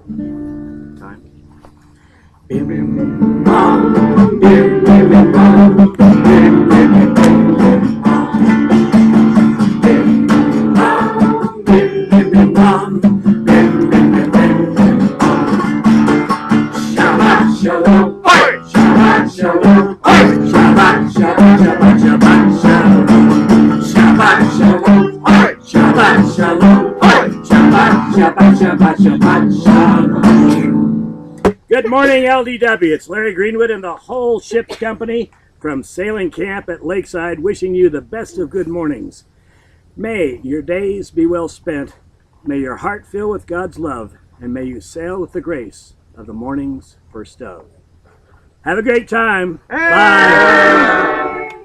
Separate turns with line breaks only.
Time. Shalom, Shabbat shalom, Shabbat shalom, Shabbat shabbat shalom, Shabbat shalom, Shabbat shalom, Shabbat shabbat shabbat shalom. Good morning, LDW. It's Larry Greenwood and the whole ship's company from Sailing Camp at Lakeside, wishing you the best of good mornings. May your days be well spent. May your heart fill with God's love, and may you sail with the grace of the morning's first dove. Have a great time. Bye.